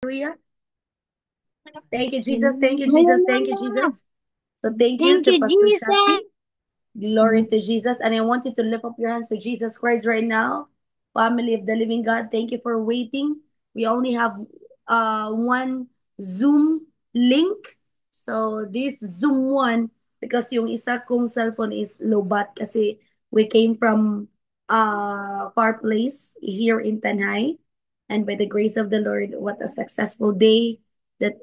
Hallelujah. Thank you, Jesus. Thank you, Jesus. Thank you, Jesus. So thank you Thank to you, Pastor Jesus. Shafi. Glory to Jesus. And I want you to lift up your hands to Jesus Christ right now. Family of the living God, thank you for waiting. We only have one Zoom link. So this Zoom one, because yung isa kong cellphone is low-bat kasi we came from far place here in Tanay. And by the grace of the Lord, what a successful day that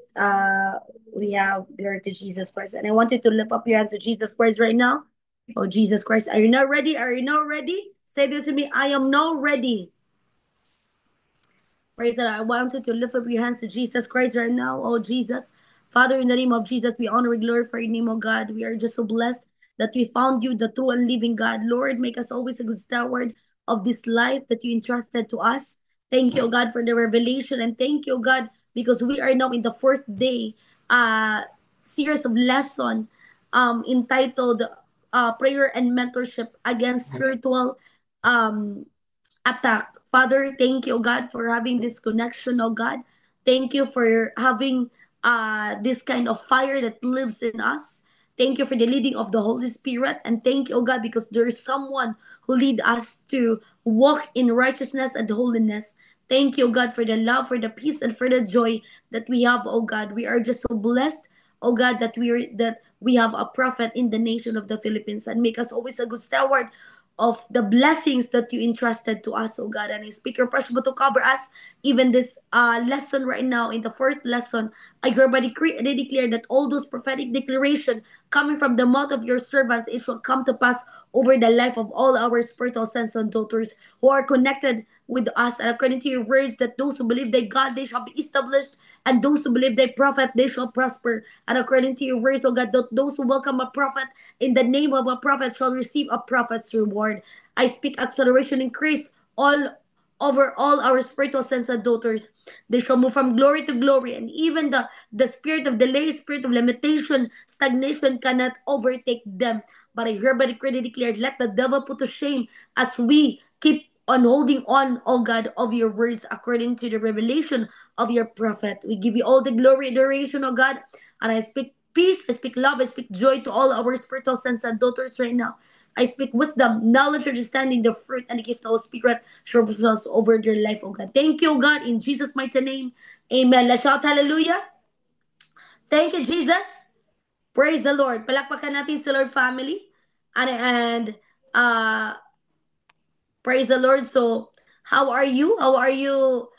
we have. Glory to Jesus Christ. And I want you to lift up your hands to Jesus Christ right now. Oh, Jesus Christ. Are you not ready? Are you not ready? Say this to me. I am now ready. Praise God. I want you to lift up your hands to Jesus Christ right now. Oh, Jesus. Father, in the name of Jesus, we honor and glorify your name, oh God. We are just so blessed that we found you, the true and living God. Lord, make us always a good steward of this life that you entrusted to us. Thank you, oh God, for the revelation. And thank you, oh God, because we are now in the fourth day uh, series of lesson entitled Prayer and Mentorship Against Spiritual um, Attack. Father, thank you, oh God, for having this connection, oh God. Thank you for having this kind of fire that lives in us. Thank you for the leading of the Holy Spirit. And thank you, oh God, because there is someone who lead us to walk in righteousness and holiness. Thank you, oh God, for the love, for the peace, and for the joy that we have, oh God. We are just so blessed, oh God, that we have a prophet in the nation of the Philippines, and make us always a good steward of the blessings that you entrusted to us, oh God. And I speak your precious to cover us, even this lesson right now, in the fourth lesson. I hereby declare that all those prophetic declaration coming from the mouth of your servants, it shall come to pass over the life of all our spiritual sons and daughters who are connected with us. And according to your words, that those who believe they God, they shall be established, and those who believe they prophet, they shall prosper. And according to your words, oh God, those who welcome a prophet in the name of a prophet shall receive a prophet's reward. I speak acceleration, increase all over all our spiritual sons and daughters. They shall move from glory to glory, and even the spirit of delay, spirit of limitation, stagnation cannot overtake them. But I hereby decree and declare, let the devil put to shame as we keep on holding on, oh God, of your words according to the revelation of your prophet. We give you all the glory and adoration, oh God. And I speak peace, I speak love, I speak joy to all our spiritual sons and daughters right now. I speak wisdom, knowledge, understanding, the fruit, and the gift of the Spirit shows us over their life, oh God. Thank you, oh God, in Jesus' mighty name. Amen. Let's shout hallelujah. Thank you, Jesus. Praise the Lord. Palakpakan natin sa Lord family. And uh, praise the Lord. So, how are you? How are you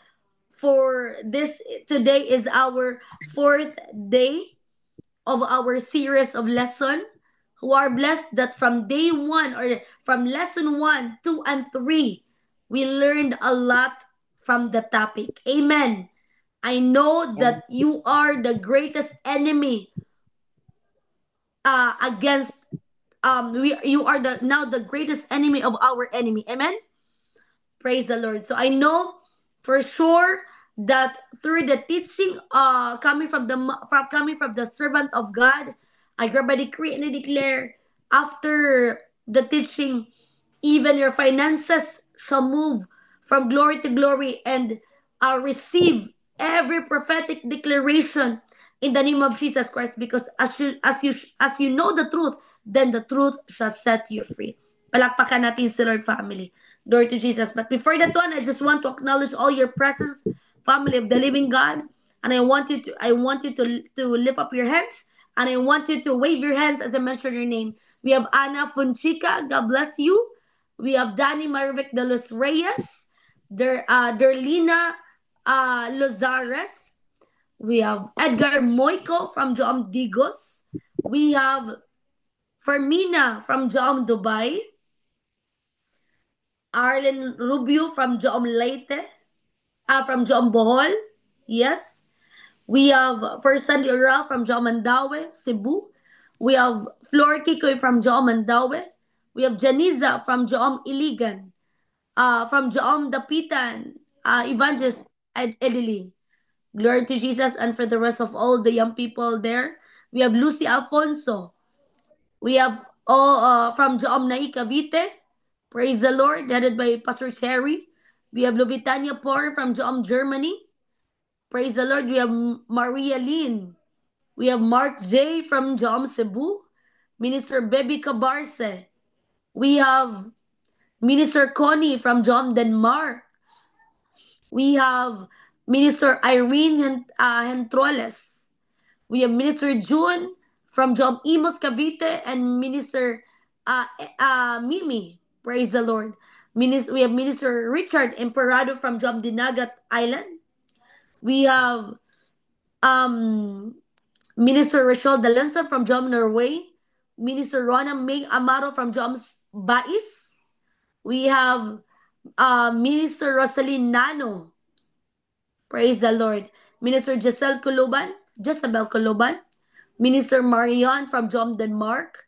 for this? Today is our fourth day of our series of lesson, who are blessed that from day one, or from lesson one, two, and three, we learned a lot from the topic. Amen. I know And that you are the greatest enemy against we you are the now the greatest enemy of our enemy. Amen. Praise the Lord. So I know for sure that through the teaching coming from the servant of God, I hereby decree and I declare, after the teaching, even your finances shall move from glory to glory, and receive every prophetic declaration in the name of Jesus Christ, because as you know the truth, then the truth shall set you free. Palakpakan natin si Lord family. Glory to Jesus. But before that one, I just want to acknowledge all your presence, family of the living God. And I want you to lift up your hands, and I want you to wave your hands as I mention your name. We have Ana Funchica, God bless you. We have Danny Marivic de los Reyes, Derlina Lozares. We have Edgar Moico from Joam Digos. We have Fermina from Joam Dubai. Arlen Rubio from Joam Leyte. From Joam Bohol. Yes. We have First Sandy Oral from Joam Mandaue, Cebu. We have Flor Kikoy from Joam Mandaue. We have Janiza from Joam Iligan. From Joam Dapitan. Evangelist Edili. Glory to Jesus. And for the rest of all the young people there, we have Lucy Alfonso. We have from Joam Nai Cavite. Praise the Lord, headed by Pastor Cherry. We have Lovitania Por from Joam Germany. Praise the Lord. We have Maria Lynn. We have Mark J. from Jom Cebu. Minister Baby Cabarce. We have Minister Connie from Jom Denmark. We have Minister Irene Hentroles. We have Minister June from Jom Imos Cavite and Minister Mimi. Praise the Lord. We have Minister Richard Emperado from Jom Dinagat Island. We have um, Minister Rachel Dalensa from Jom Norway. Minister Rona May Amaro from Jom Bais. We have Minister Rosaline Nano. Praise the Lord. Minister Jezebel Kuluban. Minister Marion from Jom Denmark.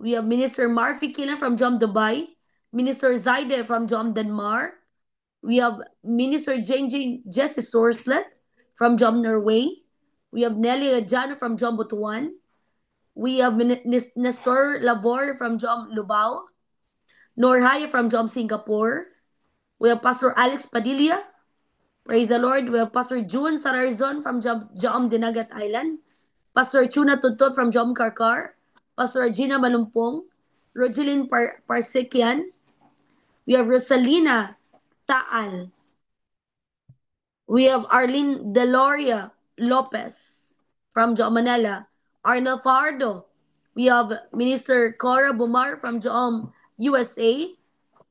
We have Minister Marfi Kilan from Jom Dubai. Minister Zaide from Jom Denmark. We have Minister Jane Jesse Sorslet from Jom Norway. We have Nelly Adjano from Jom Butuan. We have Nestor Lavor from Jom Lubao. Norhaya from Jom Singapore. We have Pastor Alex Padilla. Praise the Lord. We have Pastor June Sararzon from Jom Dinagat Island. Pastor Chuna Tutot from Jom Karkar. Pastor Gina Malumpong. Rogelyn Parsekian. We have Rosalina Taal. We have Arlene Deloria Lopez from Jom Manila. Arnel Fardo. We have Minister Cora Bumar from Jom USA.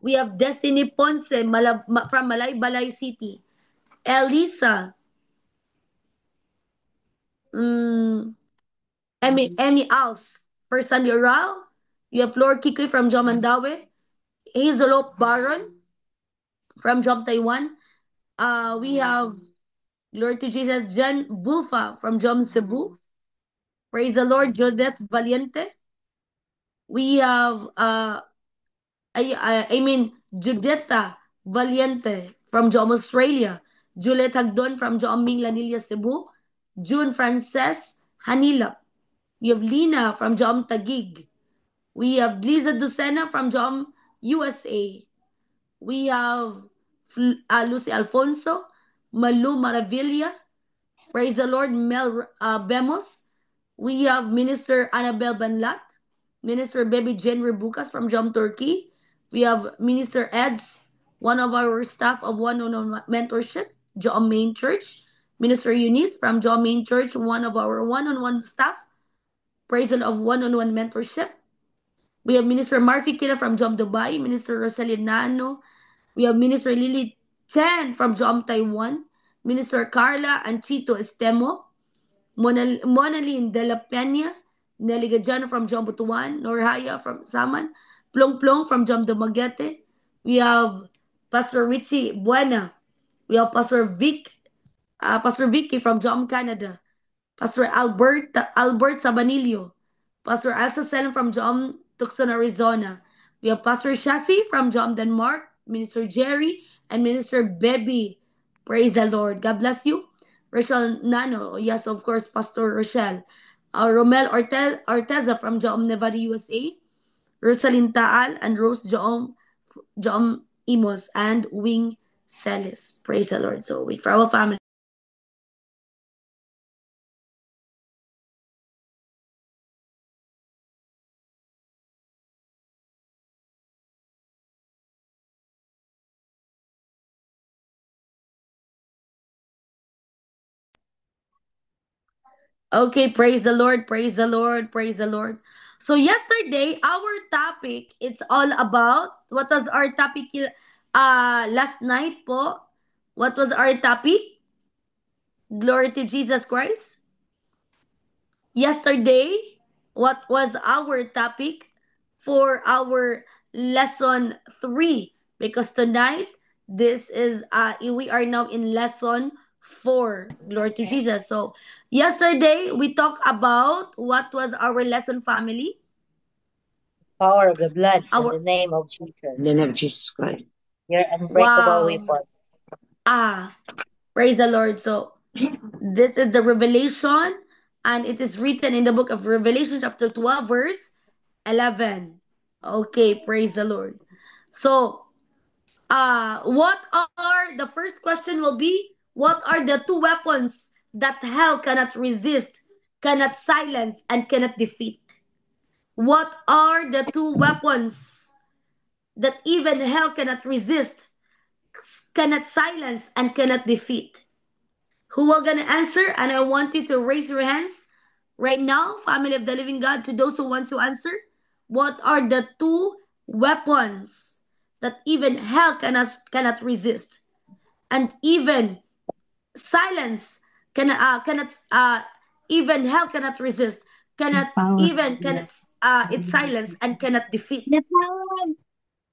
We have Destiny Ponce from Malaybalay City. Elisa mm, Emmy Alves for San Yoral. We have Flor Kikoy from Jom Mandawi. Hazelop Baron from Jom Taiwan. We have Lord to Jesus Jan Bulfa from Jom Cebu. Praise the Lord, Jodette Valiente. We have Judetha Valiente from Jom Australia. Juliet Hagdon from Jom Ming Lanilla Cebu. June Frances Hanilap. We have Lina from Jom Tagig. We have Liza Lucena from Jom USA. We have Lucy Alfonso, Malu Maravilla, praise the Lord, Mel Bemos. We have Minister Annabel Banlat, Minister Baby Jen Rebukas from Jom Turkey. We have Minister Eds, one of our staff of one-on-one mentorship, Jom Main Church. Minister Eunice from Jom Main Church, one of our one-on-one staff, president of one-on-one mentorship. We have Minister Marfi Kira from Jom Dubai, Minister Rosalie Nano. We have Minister Lily Chen from Jom Taiwan, Minister Carla Anchito Estemo, Monalyn De La Peña, Nelly Gajano from Jom Butuan, Norhaya from Saman, Plong Plong from Jom Dumaguete. We have Pastor Richie Buena. We have Pastor Vicky from Jom Canada. Pastor Albert Sabanillo. Pastor Elsa Selen from Jom Tucson, Arizona. We have Pastor Shasi from Jom Denmark, Minister Jerry, and Minister Bebby. Praise the Lord. God bless you. Rochelle Nano. Yes, of course, Pastor Rochelle. Romel Orteza from Jom Nevada, USA. Rosalyn Taal and Rose Jom Imos and Wing Celis. Praise the Lord. So wait for our family. Okay, praise the Lord, praise the Lord, praise the Lord. So yesterday, our topic, it's all about, what was our topic last night po? What was our topic? Glory to Jesus Christ. Yesterday, what was our topic for our lesson 3? Because tonight, this is we are now in lesson 4. Glory to Jesus. So yesterday we talked about what was our lesson, family. Power of the blood in Our the name of In the name of Jesus. Jesus Christ. Your unbreakable wow. weapon. Ah, praise the Lord. So this is the revelation, and it is written in the book of Revelation, chapter 12, verse 11. Okay, praise the Lord. So, what are the first question will be? What are the two weapons that hell cannot resist, cannot silence, and cannot defeat? What are the two weapons that even hell cannot resist, cannot silence, and cannot defeat? Who will gonna answer? And I want you to raise your hands right now, family of the living God, to those who wants to answer. What are the two weapons that even hell cannot resist, and even silence cannot even hell cannot resist, The cannot power of even blood. cannot it silence and cannot defeat? The power of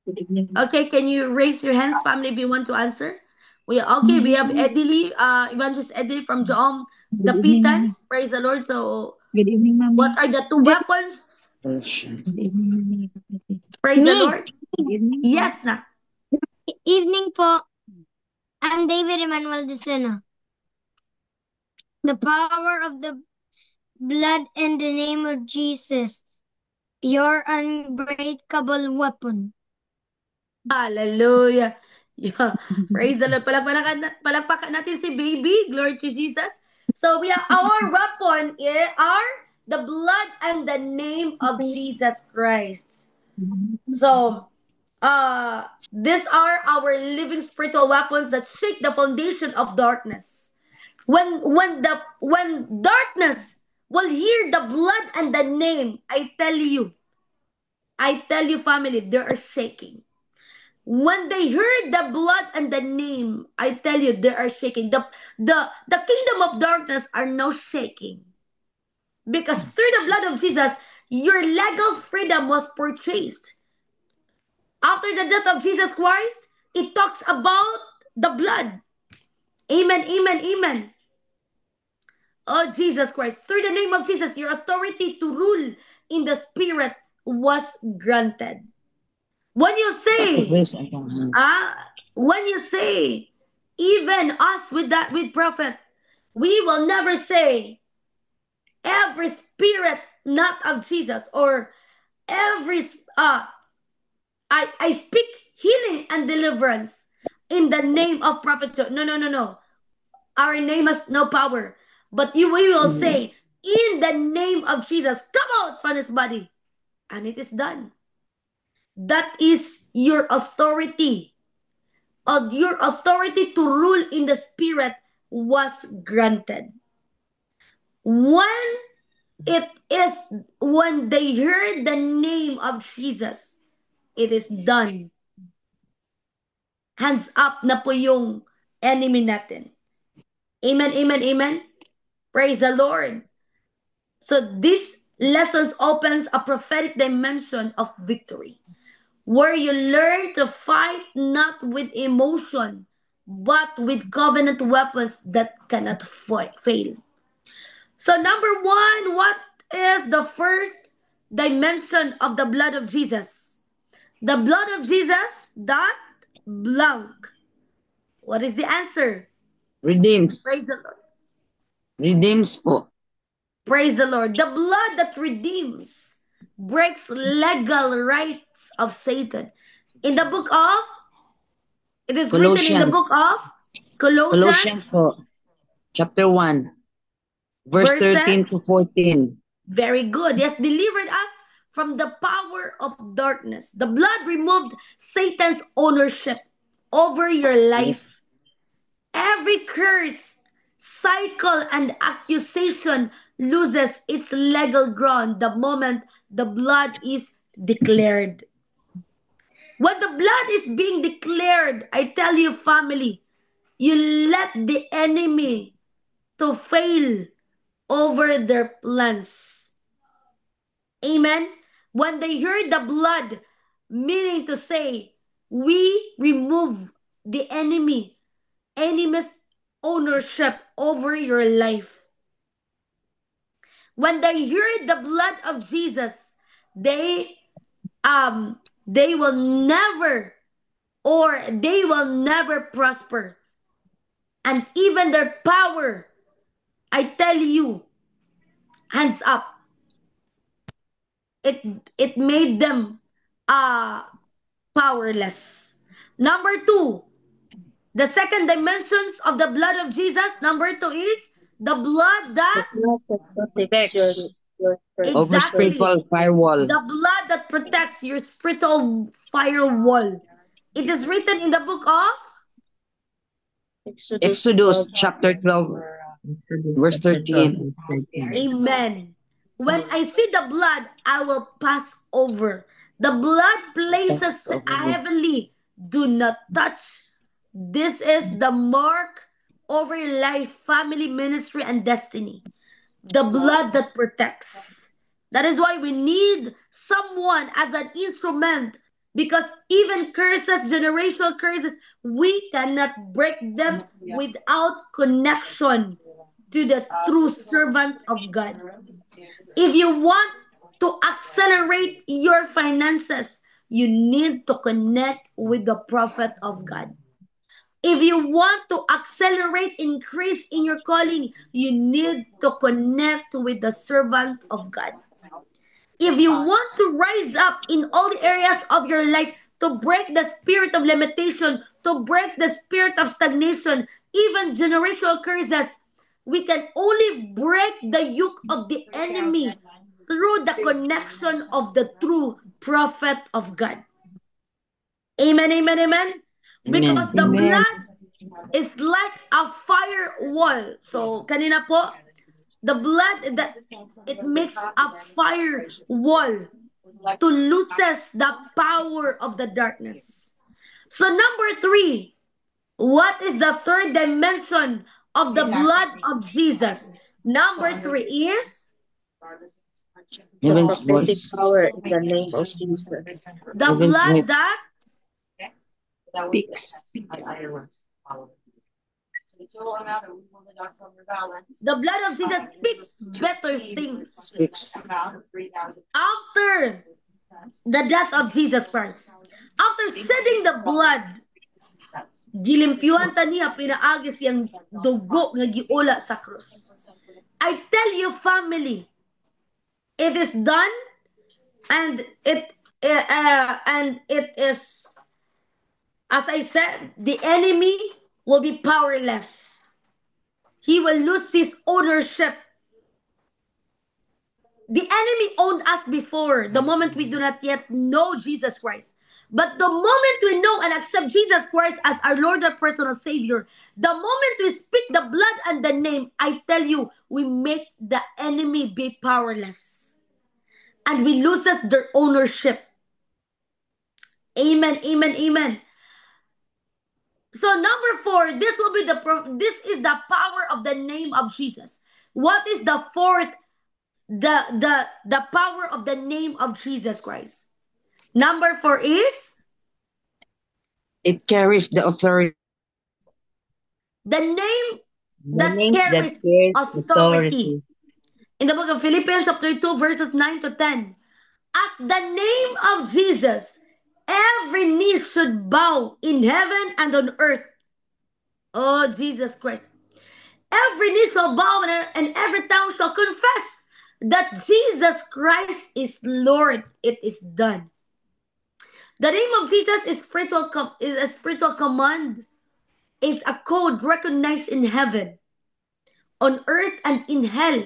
good evening. Okay, can you raise your hands, family, if you want to answer? We have Edily, Evangelist Edily from Joom Good evening, Dapitan. mommy. Praise the Lord. So, Good evening, what mommy. are the two Good weapons? Good evening, mommy. Praise the me. Lord. Good evening, po. Yes, na. Evening po. I'm David Emmanuel Decena. The power of the blood in the name of Jesus. Your unbreakable weapon. Hallelujah. Yeah. Praise the Lord. Palakpakan natin si baby. Glory to Jesus. So, our weapon are the blood and the name of Jesus Christ. So, these are our living spiritual weapons that shake the foundation of darkness. When darkness will hear the blood and the name, I tell you, family, they are shaking. When they heard the blood and the name, I tell you, they are shaking. The kingdom of darkness are now shaking. Because through the blood of Jesus, your legal freedom was purchased. After the death of Jesus Christ, it talks about the blood. Amen, amen, amen. Oh, Jesus Christ. Through the name of Jesus, your authority to rule in the spirit was granted. When you say, Raise our hand. when you say, even us with prophet, we will never say every spirit not of Jesus, or every I speak healing and deliverance in the name of Prophet Joe. No, no, no, no. Our name has no power. But we will say, in the name of Jesus, come out from his body. And it is done. That is your authority. Your authority to rule in the spirit was granted. When it is, when they heard the name of Jesus, it is done. Hands up na po yung enemy natin. Amen, amen, amen. Praise the Lord. So this lessons opens a prophetic dimension of victory, where you learn to fight not with emotion, but with covenant weapons that cannot fail. So number one, what is the first dimension of the blood of Jesus? The blood of Jesus, dot blank. What is the answer? Redeems. Praise the Lord. Redeems po. Praise the Lord. The blood that redeems breaks legal rights of Satan. In the book of, it is written in the book Colossians. of Colossians Colossians, po. Chapter 1. Verse 13 to verses, 14. very good. Yes, delivered us from the power of darkness. The blood removed Satan's ownership over your Yes. life. Every curse, cycle, and accusation loses its legal ground the moment the blood is declared. When the blood is being declared, I tell you, family, you let the enemy to fail over their plans. Amen. When they heard the blood, meaning to say, we remove the enemy's ownership over your life. When they heard the blood of Jesus, they they will never, or they will never prosper. And even their power, I tell you, hands up, it it made them uh powerless. Number two, The second dimensions of the blood of Jesus, number two, is the blood The that blood that protects Text your over exactly spiritual firewall. the blood that protects your spiritual firewall. It is written in the book of Exodus Exodus 12. chapter 12, verse 13. Amen. When I see the blood, I will pass over. The blood places Text over. heavenly. Do not touch. This is the mark over your life, family, ministry, and destiny. The blood that protects. That is why we need someone as an instrument, because even curses, generational curses, we cannot break them without connection to the true servant of God. If you want to accelerate your finances, you need to connect with the prophet of God. If you want to accelerate increase in your calling, you need to connect with the servant of God. If you want to rise up in all the areas of your life, to break the spirit of limitation, to break the spirit of stagnation, even generational curses, we can only break the yoke of the enemy through the connection of the true prophet of God. Amen, amen, amen. Because Amen. the Amen. blood is like a firewall. So, kanina po, the blood that it makes a fire wall to loses the power of the darkness. So number three, what is the third dimension of the blood of Jesus? Number three is The Heaven's prophetic voice. power in the name of Jesus. the Heaven's voice blood that Speaks. the blood of Jesus speaks better things speaks. after the death of Jesus Christ. After shedding the blood, gilimpyuan ta niya pinaagi siyang dugo nga giula sa krus. I tell you, family, it is done, and it is, as I said, the enemy will be powerless. He will lose his ownership. The enemy owned us before, the moment we do not yet know Jesus Christ. But the moment we know and accept Jesus Christ as our Lord and personal Savior, the moment we speak the blood and the name, I tell you, we make the enemy be powerless. And we loses their ownership. Amen, amen, amen. So number four, this is the power of the name of Jesus. What is the fourth, the power of the name of Jesus Christ? Number four is It carries the authority. the name The that names that carries carries authority. authority. In the book of Philippians chapter 2 verses 9 to 10. At the name of Jesus, every knee should bow in heaven and on earth. Oh, Jesus Christ. Every knee shall bow and every tongue shall confess that Jesus Christ is Lord. It is done. The name of Jesus is a spiritual command. It's a code recognized in heaven, on earth, and in hell.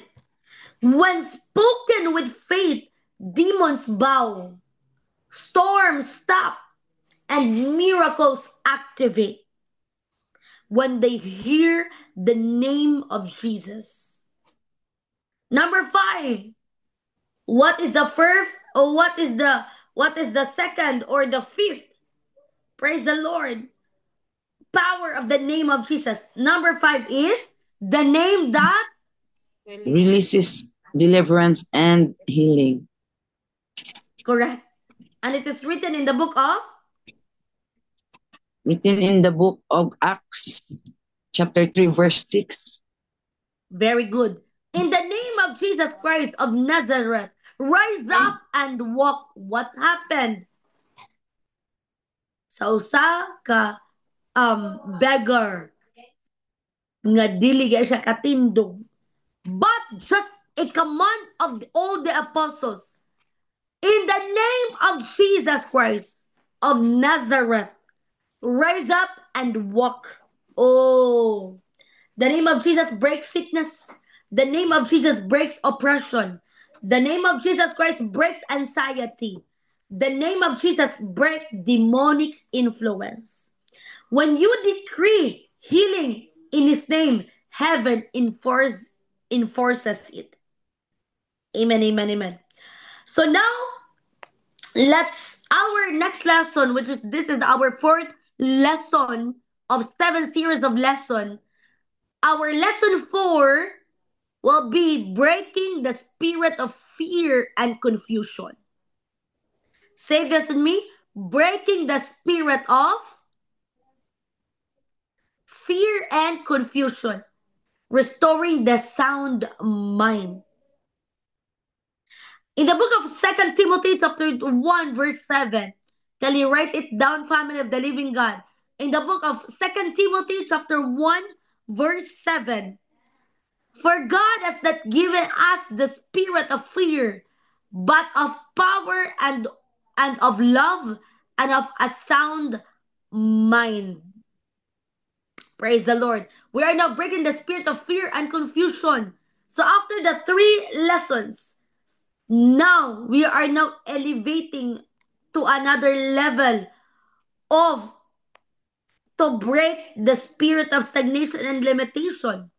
When spoken with faith, demons bow, storms stop, and miracles activate when they hear the name of Jesus. Number five, what is the first, or what is the second or the fifth? Praise the Lord. Power of the name of Jesus. Number five is the name that Releases deliverance and healing. correct. And it is written in the book of Written in the book of Acts, chapter 3, verse 6. very good. In the name of Jesus Christ of Nazareth, rise up and walk. What happened? Sa usa ka beggar nga dili gyud siya katindog, but just a command of all the apostles, in the name of Jesus Christ of Nazareth, rise up and walk. Oh, the name of Jesus breaks sickness. The name of Jesus breaks oppression. The name of Jesus Christ breaks anxiety. The name of Jesus breaks demonic influence. When you decree healing in His name, heaven enforces it. Amen, amen, amen. So now let's our next lesson, which is this is our fourth lesson of seven series of lesson. Our lesson four will be breaking the spirit of fear and confusion. Say this with me: breaking the spirit of fear and confusion, restoring the sound mind. In the book of Second Timothy chapter 1 verse 7, can you write it down, family of the living God? In the book of Second Timothy chapter 1 verse 7, for God has not given us the spirit of fear, but of power and of love and of a sound mind. Praise the Lord. We are now breaking the spirit of fear and confusion. So after the three lessons, now we are now elevating to another level of to break the spirit of stagnation and limitation.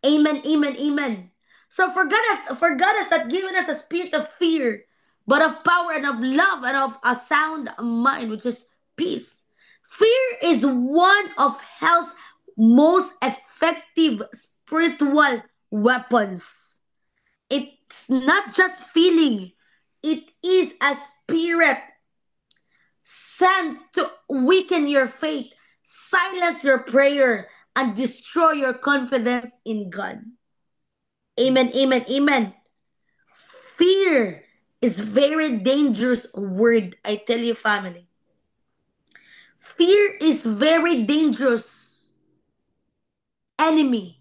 Amen, amen, amen. So for God has not given us a spirit of fear, but of power and of love and of a sound mind, which is peace. Fear is one of hell's most effective spiritual weapons. It's not just feeling, it is a spirit sent to weaken your faith, silence your prayer, and destroy your confidence in God. Amen, amen, amen. Fear is very dangerous word, I tell you, family. Fear is very dangerous enemy.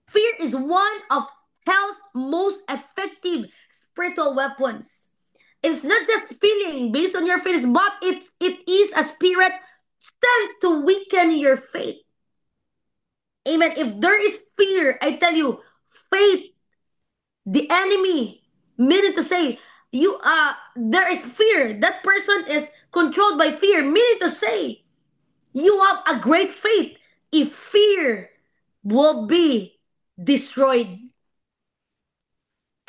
Fear is one of hell's most effective spiritual weapons. It's not just feeling based on your faith, but it is a spirit sent to weaken your faith. Amen. If there is fear, I tell you, faith, the enemy, meaning to say, there is fear. That person is controlled by fear, meaning to say, you have a great faith if fear will be destroyed.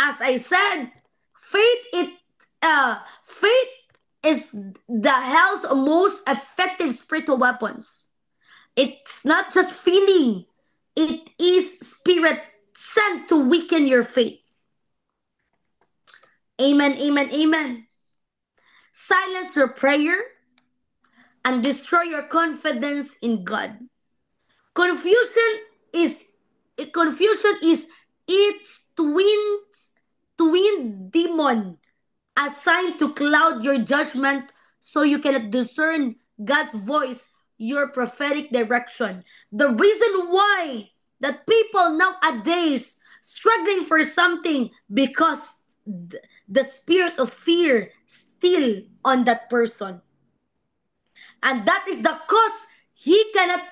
As I said, faith is the hell's most effective spiritual weapons. It's not just feeling, it is spirit sent to weaken your faith. Amen, amen, amen. Silence your prayer and destroy your confidence in God. Confusion is confusion is its twin demon assigned to cloud your judgment so you cannot discern God's voice, your prophetic direction. The reason why that people nowadays struggling for something because the spirit of fear still on that person. And that is the cause he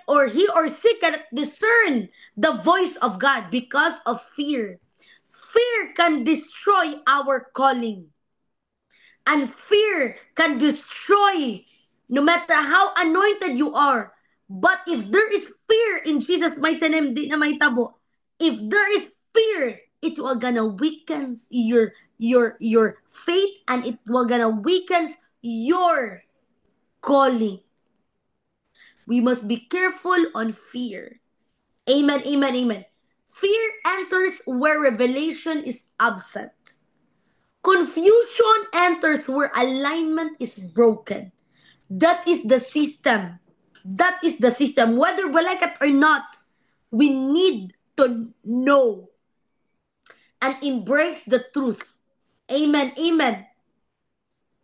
or she cannot discern the voice of God because of fear. Fear can destroy our calling. And fear can destroy no matter how anointed you are. But if there is fear in Jesus' mighty name, di na may tabo. If there is fear, it will gonna weaken your faith and it will gonna weaken your calling. We must be careful on fear. Amen, amen, amen. Fear enters where revelation is absent. Confusion enters where alignment is broken. That is the system. That is the system. Whether we like it or not, we need to know and embrace the truth. Amen. Amen.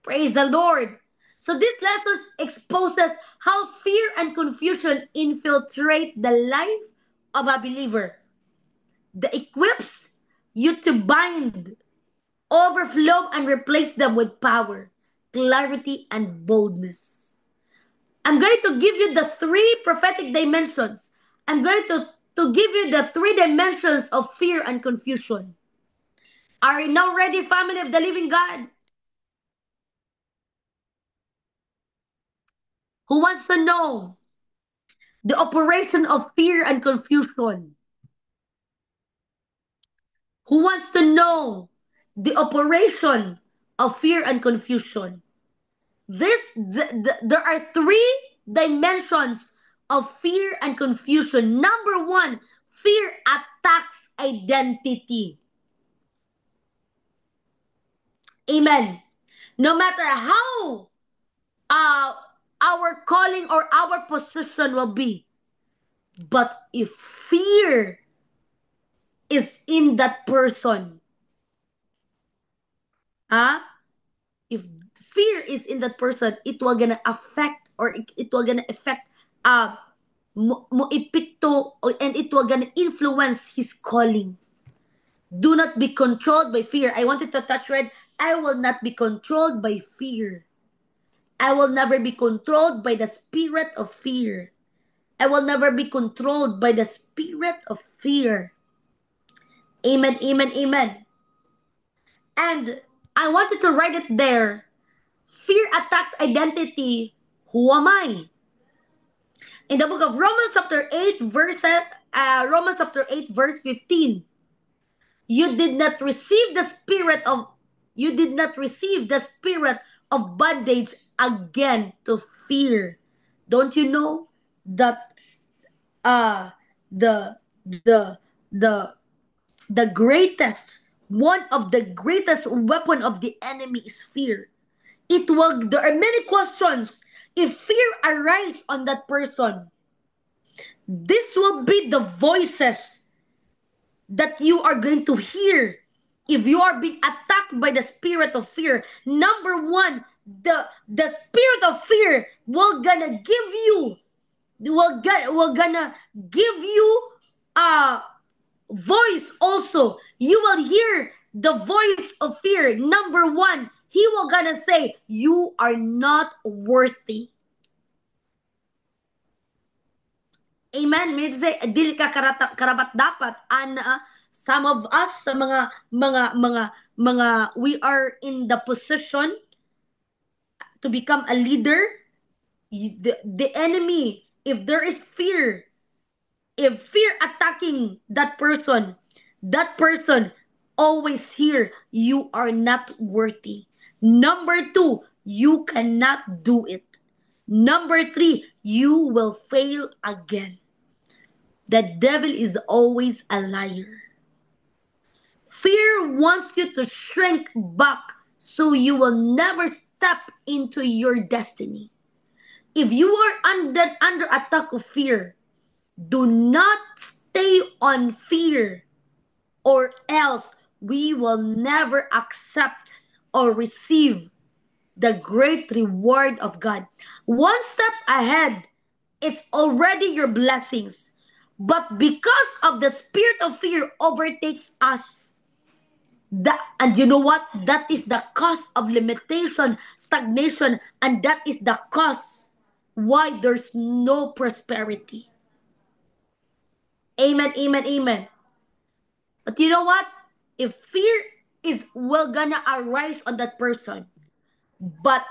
Praise the Lord. So this lesson exposes how fear and confusion infiltrate the life of a believer. That equips you to bind, overflow, and replace them with power, clarity, and boldness. I'm going to give you the three prophetic dimensions. I'm going to give you the three dimensions of fear and confusion. Are you now ready, family of the living God? Who wants to know the operation of fear and confusion? Who wants to know the operation of fear and confusion? There are three dimensions of fear and confusion. Number one, fear attacks identity. Amen. No matter how uh, our calling or our position will be, but if fear is in that person, huh? If fear is in that person, it will gonna affect or it will gonna affect uh mo epekto and it will gonna influence his calling. Do not be controlled by fear. I wanted to touch red. I will not be controlled by fear. I will never be controlled by the spirit of fear. I will never be controlled by the spirit of fear. Amen, amen, amen. And I wanted to write it there. Fear attacks identity. Who am I? In the book of Romans chapter 8 Romans chapter 8 verse 15. You did not receive the spirit of you did not receive the spirit of bondage again to fear. Don't you know that uh the the the the greatest one of the greatest weapon of the enemy is fear. There are many questions. If fear arises on that person, this will be the voices that you are going to hear if you are being attacked by the spirit of fear. Number one, the spirit of fear will gonna give you a voice also. You will hear the voice of fear. Number one, he will gonna say you are not worthy. Amen. May say dili ka karapat dapat some of us sa mga we are in the position to become a leader. The enemy, if there is fear, if fear attacking that person always hear you are not worthy. Number two, you cannot do it. Number three, you will fail again. The devil is always a liar. Fear wants you to shrink back so you will never step into your destiny. If you are under attack of fear, do not stay on fear, or else we will never accept or receive the great reward of God. One step ahead, it's already your blessings. But because of the spirit of fear overtakes us, and you know what? That is the cause of limitation, stagnation, and that is the cause why there's no prosperity. Amen, amen, amen. But you know what? If fear is will gonna arise on that person, but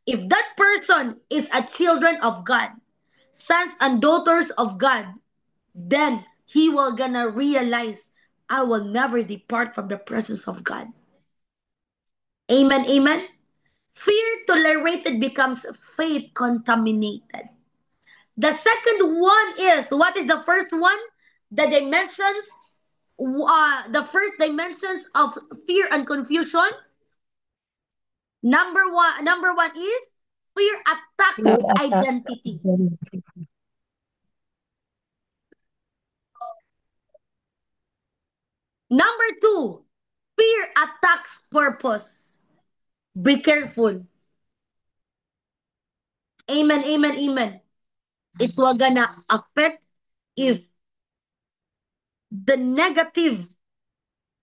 if that person is a children of God, sons and daughters of God, then he will gonna realize I will never depart from the presence of God. Amen, amen. Fear tolerated becomes faith contaminated. The second one is, what is the first one? The dimensions, the first dimensions of fear and confusion. Number one is fear attacks Fear attacks identity. identity. Number two, fear attacks purpose. Be careful. Amen, amen, amen. It will gonna affect if the negative,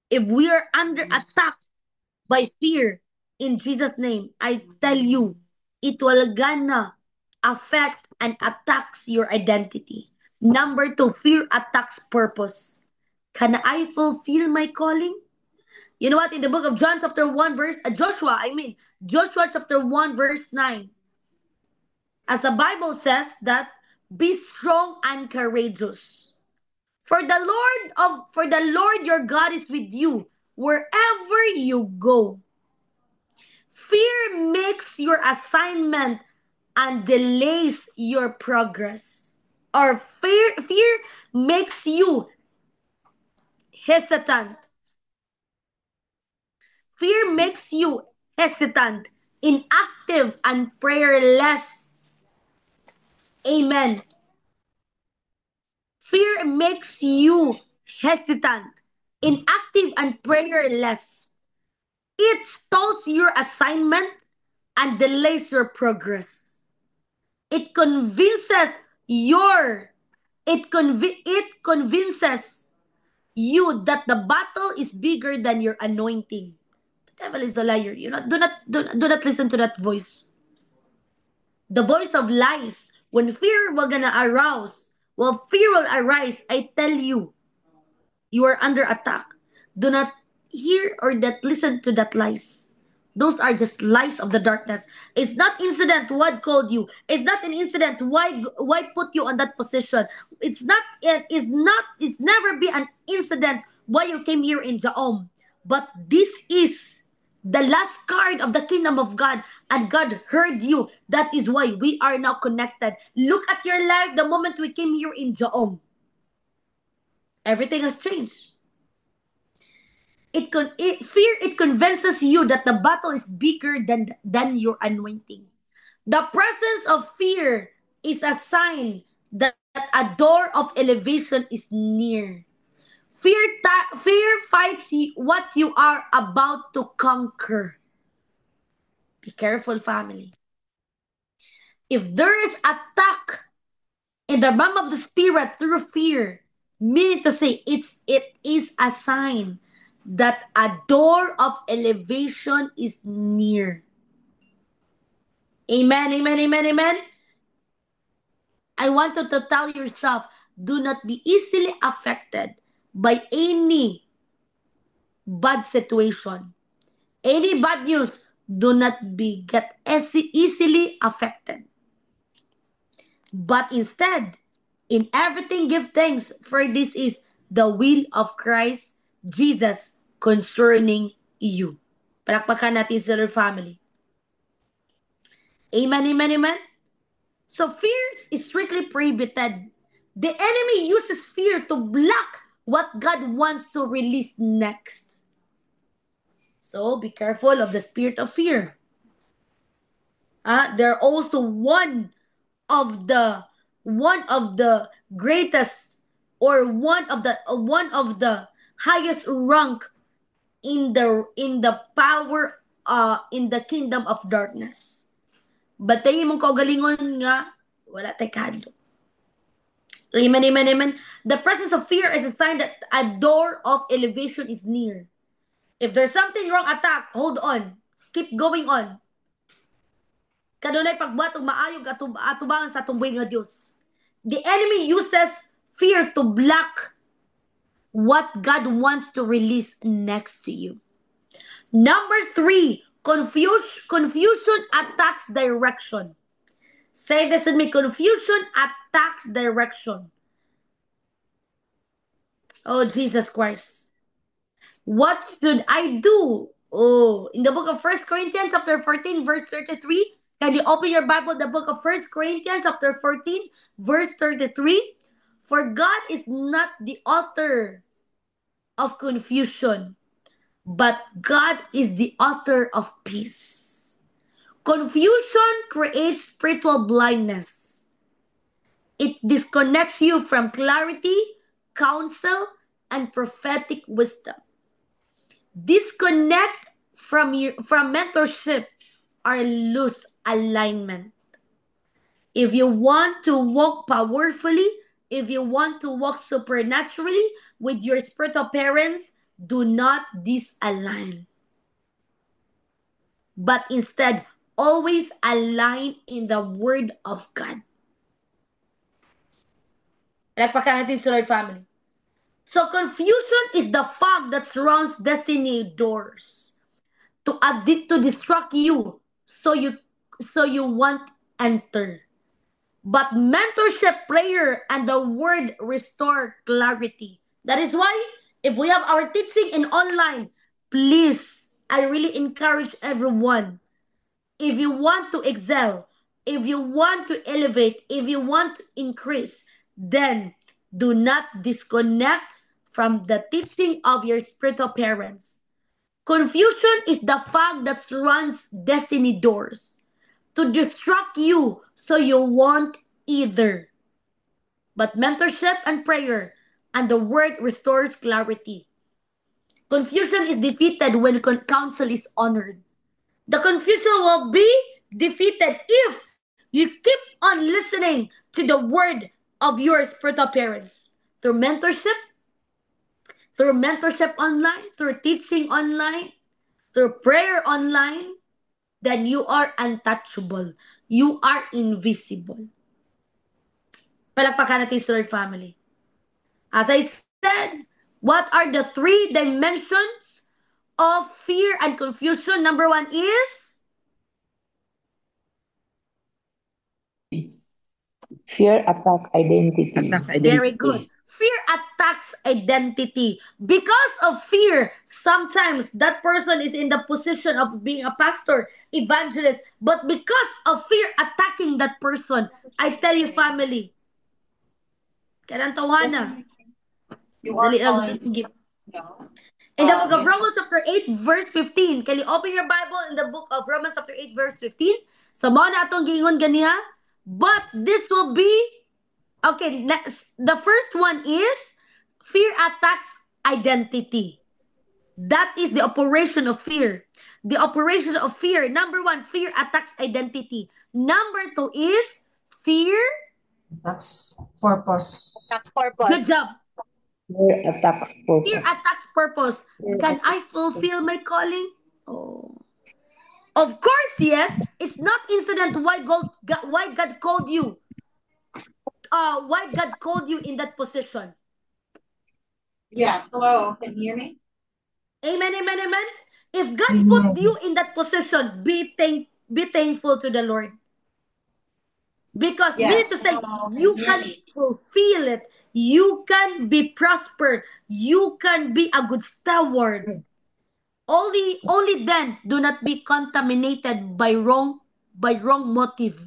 if we are under attack by fear in Jesus' name, I tell you, it will gonna affect and attacks your identity. Number two, fear attacks purpose. Can I fulfill my calling? You know what? In the book of John chapter 1 verse, Joshua chapter 1 verse 9, as the Bible says that, be strong and courageous. For the Lord your God is with you wherever you go. Fear makes your assignment and delays your progress. Or fear makes you hesitant. Fear makes you hesitant, inactive, and prayerless. Amen. Fear makes you hesitant, inactive, and prayerless. It stalls your assignment and delays your progress. It convinces your it convinces you that the battle is bigger than your anointing. The devil is a liar. You know, do not listen to that voice. The voice of lies. When fear will gonna arouse, well, fear will arise. I tell you, you are under attack. Do not hear or that listen to that lies. Those are just lies of the darkness. It's not incident what called you. It's not an incident why put you on that position. It's never be an incident why you came here in Jaom. But this is the last card of the kingdom of God, and God heard you. That is why we are now connected. Look at your life the moment we came here in Jaom. Everything has changed. Fear convinces you that the battle is bigger than your anointing. The presence of fear is a sign that a door of elevation is near. Fear fights what you are about to conquer. Be careful, family. If there is attack in the realm of the spirit through fear, meaning to say it is a sign that a door of elevation is near. Amen, amen, amen, amen. I wanted to tell yourself, do not be easily affected by any bad situation. Any bad news, do not get easily affected. But instead, in everything give thanks, for this is the will of Christ Jesus concerning you. Palakpakan natin sa Lord family. Amen, amen, amen. So fear is strictly prohibited. The enemy uses fear to block what God wants to release next. So be careful of the spirit of fear. They're also one of the greatest, or one of the highest rank in the power in the kingdom of darkness. But tayo mong kaugalingon nga wala tay kahadlok. Amen, amen, amen. The presence of fear is a sign that a door of elevation is near. If there's something wrong, attack, hold on. Keep going on. Kanunay pagbuhat ug maayog atubangan sa atong buhay nga Dios. The enemy uses fear to block what God wants to release next to you. Number 3, confusion attacks direction. Say this with me, confusion attacks direction. Oh, Jesus Christ. What should I do? Oh, in the book of 1 Corinthians chapter 14 verse 33, can you open your Bible, the book of 1 Corinthians chapter 14 verse 33? For God is not the author of confusion, but God is the author of peace. Confusion creates spiritual blindness. It disconnects you from clarity, counsel, and prophetic wisdom. Disconnect from mentorship or lose alignment. If you want to walk powerfully, if you want to walk supernaturally with your spiritual parents, do not disalign. But instead, always align in the Word of God. Palakpakan natin si Lord, family. So confusion is the fog that surrounds destiny doors to distract you so you won't enter. But mentorship, prayer, and the word restore clarity. That is why if we have our teaching in online, please, I really encourage everyone. If you want to excel, if you want to elevate, if you want to increase, then do not disconnect from the teaching of your spiritual parents. Confusion is the fog that surrounds destiny doors to distract you so you won't either. But mentorship and prayer and the word restores clarity. Confusion is defeated when counsel is honored. The confusion will be defeated if you keep on listening to the word of your spiritual parents through mentorship online, through teaching online, through prayer online. Then you are untouchable. You are invisible. Palakpakan natin sa Lord, family. As I said, what are the three dimensions of fear and confusion? Number one is Fear attack identity. Attacks very identity. good. Fear attacks identity. Because of fear, sometimes that person is in the position of being a pastor, evangelist, but because of fear attacking that person, I tell you, family, kanang tawana. Dali lang give. In the book of Romans chapter 8 verse 15. Can you open your Bible in the book of Romans chapter 8 verse 15? So mo na atong giingon ganiha. But this will be okay, the first one is fear attacks identity. That is the operation of fear. The operation of fear. Number one, fear attacks identity. Number two is fear. That's purpose. That's purpose. Good job. Fear attacks Fear purpose. attacks purpose. Can I fulfill my calling? Oh. Of course, yes. It's not incident why God called you. Why God called you in that position. Yes. Hello. Can you hear me? Amen, amen, amen. If God put you in that position, be thankful to the Lord. Because meaning to say, you can fulfill it. You can be prospered. You can be a good steward. Only then do not be contaminated by wrong motive.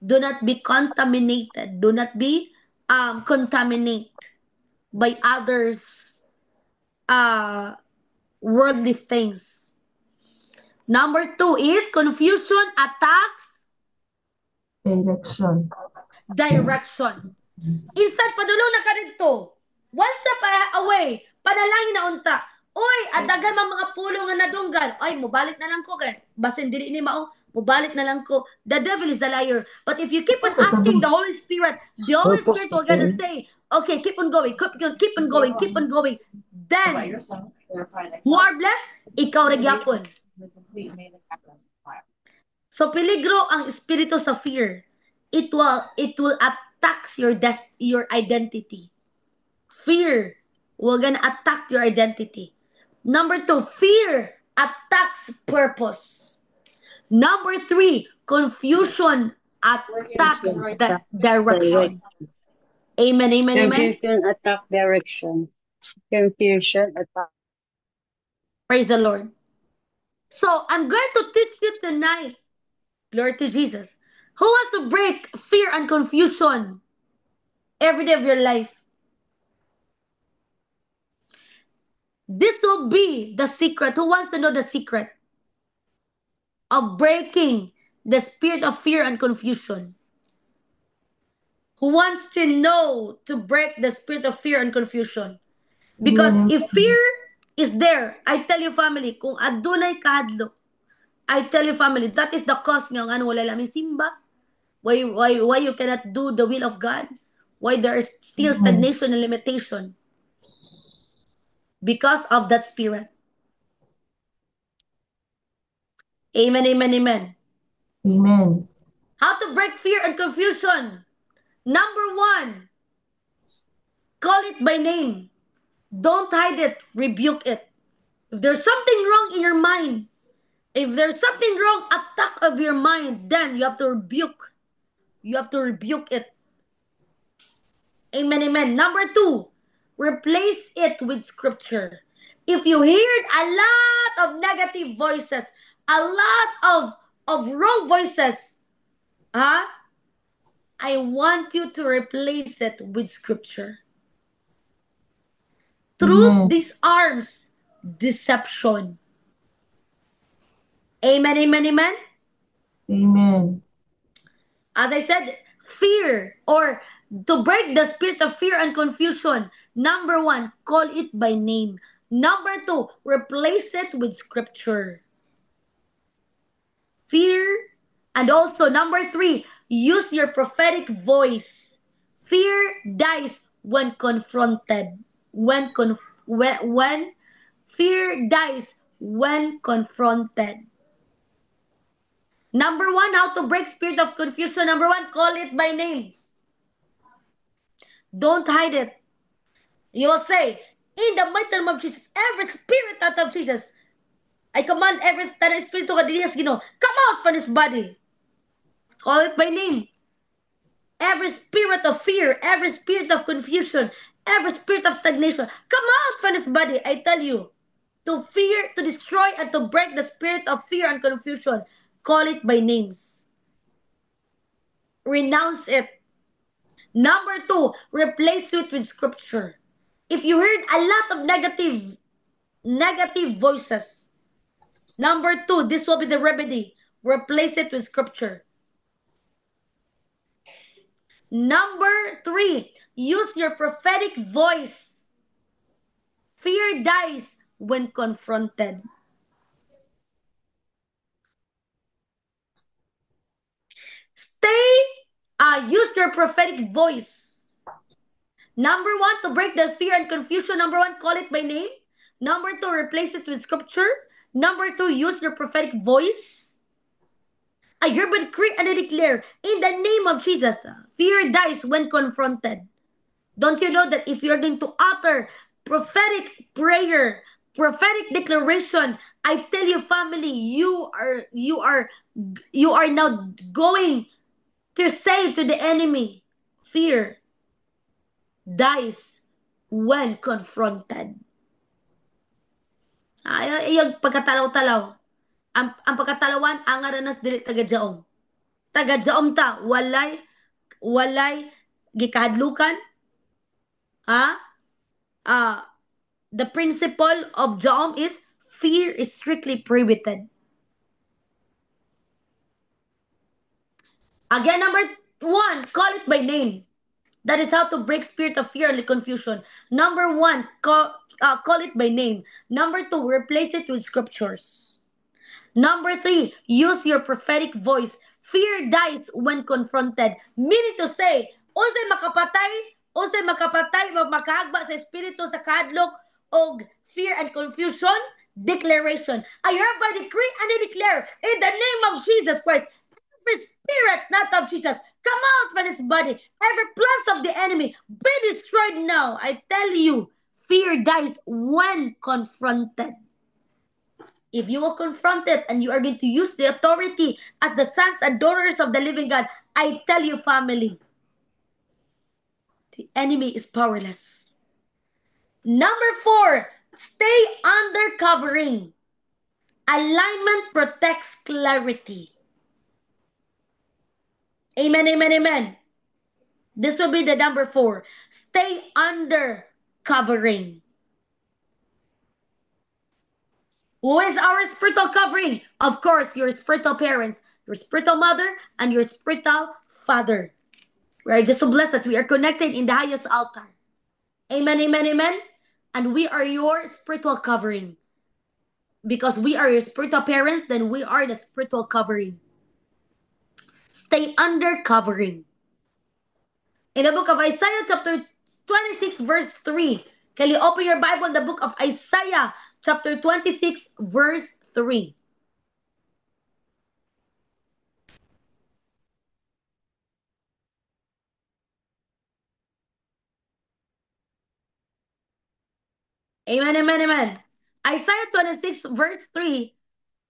Do not be contaminated. Do not be contaminated by others worldly things. Number two is confusion attacks Direction. direction. Instead, padulong na ka dito. One step away. Panalangin na unta. Oy, adagan mga pulo nga nadunggan. Ay, mubalik na lang ko. Basin dili ni mao. Mubalik na lang ko. The devil is the liar. But if you keep on asking the Holy Spirit will gonna say, okay, keep on going, keep on going, keep on going. Then, who are blessed? Ikaw rin yapon. So, peligro ang espiritu sa fear. It will attack your identity. Fear will gonna attack your identity. Number two, fear attacks purpose. Number three, confusion attacks the direction. Amen, amen, amen. Confusion attack direction. Confusion attack. Praise the Lord. So, I'm going to teach you tonight, glory to Jesus, who wants to break fear and confusion every day of your life. This will be the secret. Who wants to know the secret of breaking the spirit of fear and confusion? Who wants to know to break the spirit of fear and confusion? Because if fear is there, I tell you, family, kung adunay kahadlok, I tell you, family, that is the cause ng ano wala lamang simba. Why you cannot do the will of God? Why there is still stagnation and limitation? Because of that spirit. Amen, amen, amen. Amen. How to break fear and confusion. Number 1, call it by name. Don't hide it, rebuke it. If there's something wrong in your mind, if there's something wrong attack of your mind, then you have to rebuke. You have to rebuke it. Amen, amen. Number 2, replace it with scripture. If you heard a lot of negative voices, a lot of wrong voices, huh? I want you to replace it with scripture. Truth Amen. disarms deception. Amen, amen, amen. Amen. As I said, fear or to break the spirit of fear and confusion. Number 1, call it by name. Number 2, replace it with scripture. Fear, and also number 3, use your prophetic voice. Fear dies when confronted. When fear dies when confronted. Number 1, how to break spirit of confusion. Number 1, call it by name. Don't hide it. You will say, in the mighty name of Jesus, every spirit out of Jesus, I command every spirit to come out from his body. Call it by name. Every spirit of fear, every spirit of confusion, every spirit of stagnation, come out from his body. I tell you, to fear, to destroy, and to break the spirit of fear and confusion, call it by names. Renounce it. Number 2, replace it with scripture. If you heard a lot of negative voices, number 2, this will be the remedy. Replace it with scripture. Number 3, use your prophetic voice. Fear dies when confronted. Use your prophetic voice. Number 1, to break the fear and confusion. Number 1, call it by name. Number 2, replace it with scripture. Number 2, use your prophetic voice. I hereby decree and I declare, in the name of Jesus, fear dies when confronted. Don't you know that if you're going to utter prophetic prayer, prophetic declaration, I tell you, family, you are now going to say to the enemy, fear dies when confronted. Ay, yung pagkatalaw-talaw. Ang pagkatalawan, ang aranas dili taga-jaom. Taga-jaom ta, walay gikahadlukan. Ha? The principle of jaom is fear is strictly prohibited. Again, number 1, call it by name. That is how to break spirit of fear and confusion. Number 1, call it by name. Number 2, replace it with scriptures. Number 3, use your prophetic voice. Fear dies when confronted. Meaning to say, unsay makapatay, makahagba sa espiritu sa kadlok og fear and confusion, declaration. I hereby decree and I declare in the name of Jesus Christ, every spirit not of Jesus, come out from his body. Every plans of the enemy be destroyed now. I tell you, fear dies when confronted. If you will confront it and you are going to use the authority as the sons and daughters of the living God, I tell you, family, the enemy is powerless. Number 4, stay under covering. Alignment protects clarity. Amen, amen, amen. This will be the number 4. Stay under covering. Who is our spiritual covering? Of course, your spiritual parents, your spiritual mother, and your spiritual father. We are just so blessed that we are connected in the highest altar. Amen, amen, amen. And we are your spiritual covering. Because we are your spiritual parents, then we are the spiritual covering. Stay under covering. In the book of Isaiah chapter 26 verse 3. Can you open your Bible in the book of Isaiah chapter 26 verse 3. Amen, amen, amen. Isaiah 26, verse 3,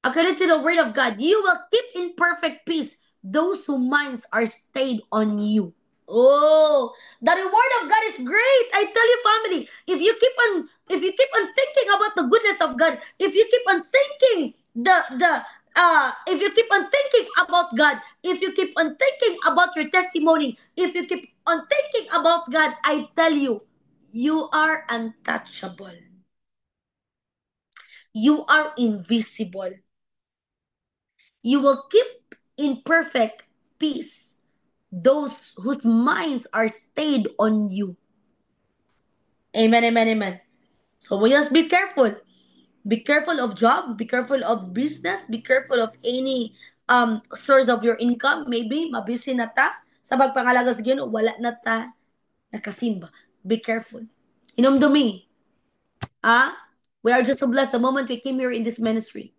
according to the word of God, you will keep in perfect peace those whose minds are stayed on you. Oh, the reward of God is great. I tell you, family, if you keep on thinking about the goodness of God, if you keep on thinking if you keep on thinking about God, if you keep on thinking about your testimony, if you keep on thinking about God, I tell you, you are untouchable. You are invisible. You will keep in perfect peace those whose minds are stayed on you. Amen, amen, amen. So we just be careful. Be careful of job, be careful of business, be careful of any source of your income. Maybe mabisi na ta sa pagpangalaga sa Ginoo, wala na ta nakasimba. Be careful. Inumdumi. We are just so blessed the moment we came here in this ministry.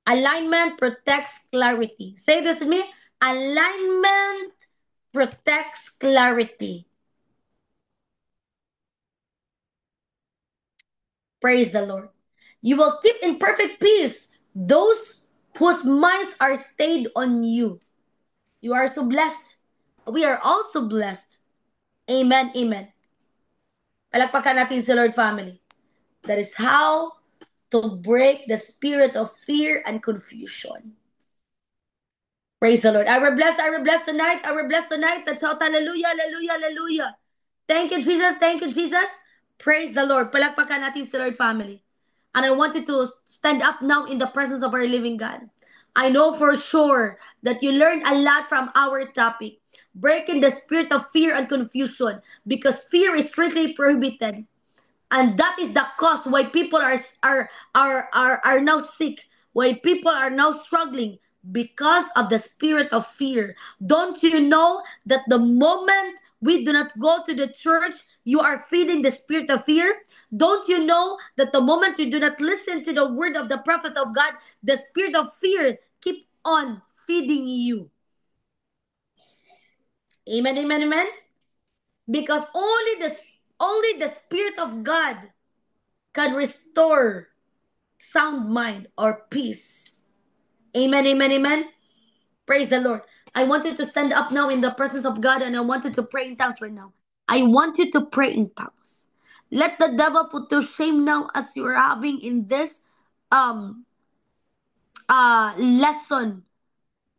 Alignment protects clarity. Say this with me. Alignment protects clarity. Praise the Lord. You will keep in perfect peace those whose minds are stayed on you. You are so blessed. We are also blessed. Amen, amen. Palakpakan natin si Lord, family. That is how to break the spirit of fear and confusion. Praise the Lord. I will bless tonight. I will bless tonight. Let's shout hallelujah, hallelujah, hallelujah. Thank you, Jesus. Thank you, Jesus. Praise the Lord. Palakpakan natin si Lord, family. And I want you to stand up now in the presence of our living God. I know for sure that you learned a lot from our topic. Breaking the spirit of fear and confusion, because fear is strictly prohibited. And that is the cause why people are now sick, why people are now struggling, because of the spirit of fear. Don't you know that the moment we do not go to the church, you are feeding the spirit of fear? Don't you know that the moment you do not listen to the word of the prophet of God, the spirit of fear keep on feeding you? Amen, amen, amen. Because only the spirit of God can restore sound mind or peace. Amen, amen, amen. Praise the Lord. I want you to stand up now in the presence of God, and I want you to pray in tongues right now. I want you to pray in tongues. Let the devil put to shame now as you are having in this um lesson,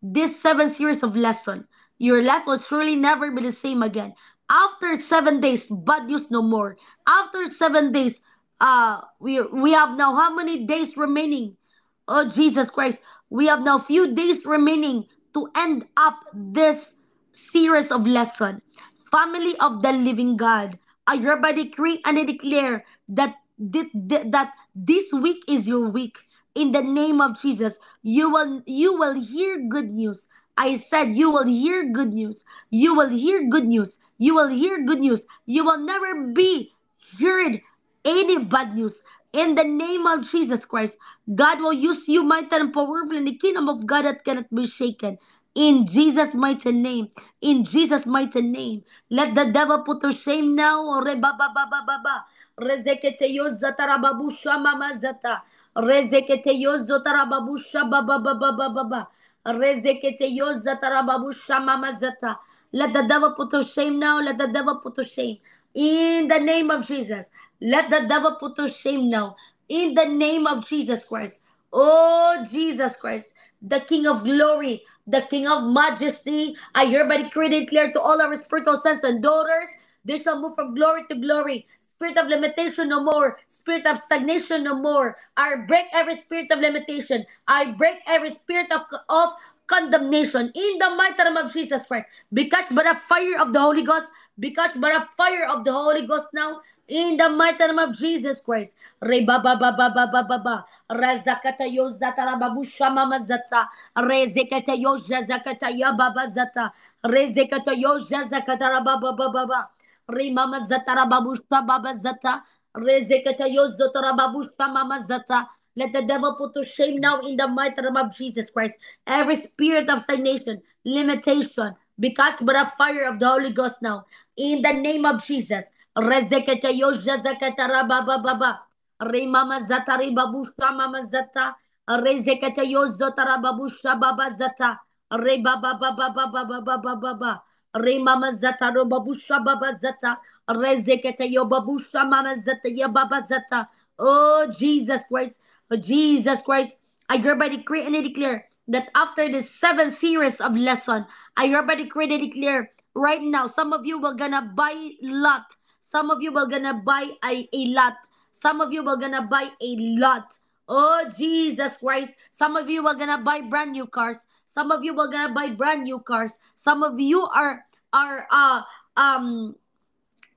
this 7 series of lesson. Your life will surely never be the same again. After 7 days, bad news no more. After 7 days, we have now how many days remaining? Oh Jesus Christ, we have now few days remaining to end up this series of lesson. Family of the living God, I hereby decree and I declare that that this week is your week. In the name of Jesus, you will hear good news. I said you will hear good news. You will hear good news. You will hear good news. You will never be heard any bad news. In the name of Jesus Christ, God will use you mighty and powerful in the kingdom of God that cannot be shaken. In Jesus' mighty name. In Jesus' mighty name. Let the devil put to shame now. Ore ba ba ba ba ba ba. Rezekete yoza tarababusha mama zata. Rezekete yozo tarababusha ba ba ba ba ba ba ba. Rezekete yoza tarababusha mama zata. Let the devil put to shame now. Let the devil put to shame. In the name of Jesus. Let the devil put to shame now. In the name of Jesus Christ. Oh, Jesus Christ, the King of glory, the King of majesty. I hereby decree and declare to all our spiritual sons and daughters, they shall move from glory to glory. Spirit of limitation no more. Spirit of stagnation no more. I break every spirit of limitation. I break every spirit of condemnation in the mighty name of Jesus Christ. Because by the fire of the Holy Ghost, because by the fire of the Holy Ghost now, in the mighty name of Jesus Christ. Re ba ba ba ba ba ba ba ba. Razakata yoz zata rababu shama mazata. Rezekata yoz zakata ya baba zata. Rezekata yoz zakata rababa ba ba ba. Re mama zata rababu baba zata. Rezekata yoz zata rababu mama zata. Let the devil put to shame now in the mighty name of Jesus Christ. Every spirit of stagnation, limitation, because by the fire of the Holy Ghost now. In the name of Jesus. Rezekete yojazakata rabababa. Re mama zata re babusha mama zata. Re zekete yozo tara babusha baba zata. Re baba baba baba baba baba baba. Re mama zata ro babusha baba zata. Re zekete yo babusha mama zata ya baba zata. Oh Jesus Christ. Oh Jesus Christ. I hereby decree and I declare that after this 7 series of lesson, I hereby decree and declare right now, some of you will gonna buy lot. Some of you will gonna buy a lot. Some of you will gonna buy a lot. Oh Jesus Christ. Some of you will gonna buy brand new cars. Some of you will gonna buy brand new cars. Some of you are um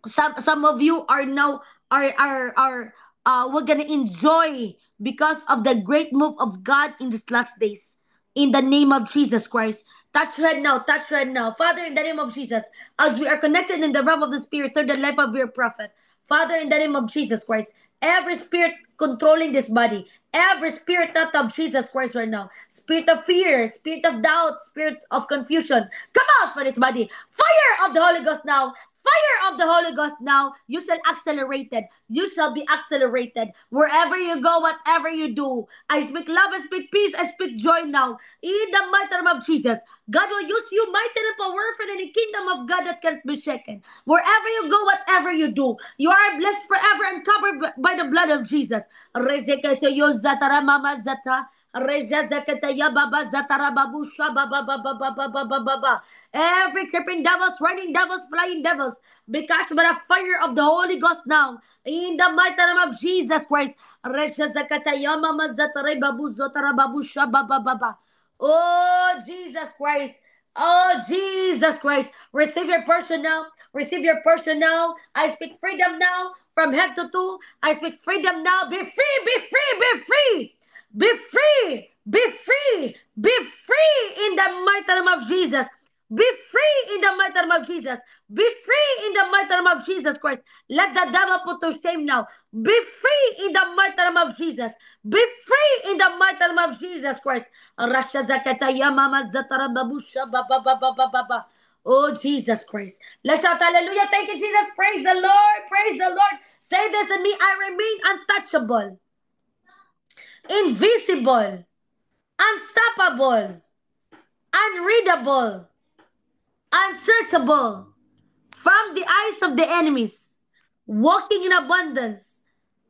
some of you are now are we're gonna enjoy because of the great move of God in these last days. In the name of Jesus Christ. Touch right now, touch right now. Father, in the name of Jesus, as we are connected in the realm of the Spirit through the life of your prophet. Father, in the name of Jesus Christ, every spirit controlling this body, every spirit not of Jesus Christ right now, spirit of fear, spirit of doubt, spirit of confusion, come out for this body. Fire of the Holy Ghost now. Fire of the Holy Ghost now. You shall accelerated. You shall be accelerated. Wherever you go, whatever you do. I speak love, I speak peace, I speak joy now. In the mighty name of Jesus. God will use you mighty and powerful in the kingdom of God that can't be shaken. Wherever you go, whatever you do, you are blessed forever and covered by the blood of Jesus. Rezekete yozatara mama zata. Rejazakete yababa zatara babusha baba baba baba baba baba. Every creeping devils, running devils, flying devils, be cast by the fire of the Holy Ghost now. In the mighty name of Jesus Christ. Rejazakete yamama zatara babu zotara babusha baba baba. Oh, Jesus Christ. Oh, Jesus Christ. Receive your portion now. Receive your portion now. I speak freedom now from head to toe. I speak freedom now. Be free, be free, be free. Be free, be free, be free in the mighty name of Jesus. Be free in the mighty name of Jesus. Be free in the mighty name of Jesus Christ. Let the devil put to shame now. Be free in the mighty name of Jesus. Be free in the mighty name of Jesus Christ. Rasha zakata ya mama zatara babusha ba ba ba ba ba ba ba. Oh Jesus Christ. Let's shout hallelujah. Thank you, Jesus. Praise the Lord. Praise the Lord. Say this in me. I remain untouchable, invisible, unstoppable, unreadable, unsearchable from the eyes of the enemies, walking in abundance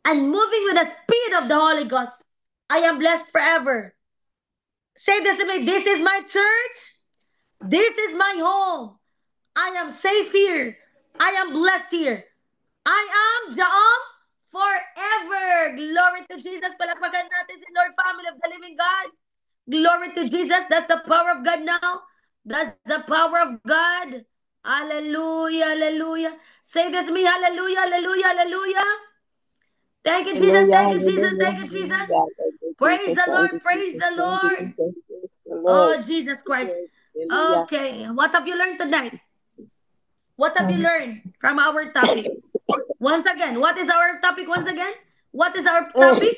and moving with the speed of the Holy Ghost. I am blessed forever. Say this to me. This is my church. This is my home. I am safe here. I am blessed here. I am Jaam forever. Glory to Jesus. Palakpakan natin si Lord, family of the living God. Glory to Jesus. That's the power of God now. That's the power of God. Hallelujah. Hallelujah. Say this to me. Hallelujah. Hallelujah. Hallelujah. Thank you, Jesus. Hallelujah, Thank you, Jesus. hallelujah, Thank you, Jesus. hallelujah. Thank you, Praise Jesus. the Thank Lord. you, Praise Jesus. the Thank you, Lord. Jesus. Praise the Lord. Oh, Jesus Christ. Hallelujah. Okay. What have you learned tonight? What have you Um, learned from our topic? Once again, what is our topic once again? What is our topic?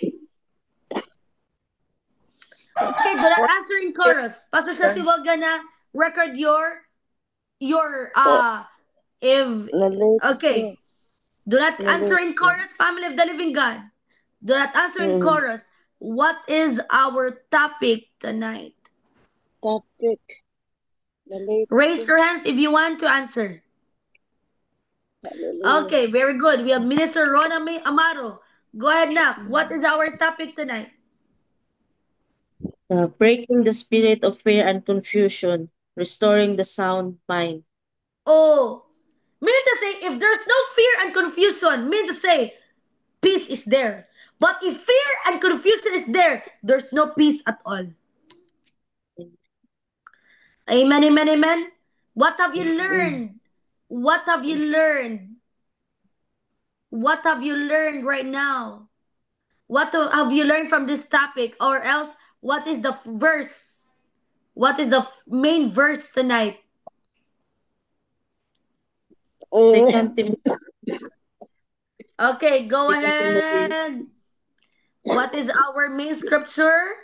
Okay, do not answer in chorus. Pastor Shasi will gonna record your if okay. Do not answer in chorus, family of the living God. Do not answer in chorus. What is our topic tonight? Topic. Raise your hands if you want to answer. Hallelujah. Okay, very good. We have Minister Rona May Amaro. Go ahead, Nak. What is our topic tonight? Breaking the spirit of fear and confusion, restoring the sound mind. Oh, meaning to say, if there's no fear and confusion, meaning to say, peace is there. But if fear and confusion is there, there's no peace at all. Amen, amen, amen. What have you learned? What have you learned? What have you learned right now? Have you learned from this topic? Or else, what is the verse? What is the main verse tonight? Second Timothy, Okay, go Second Timothy, ahead. What is our main scripture?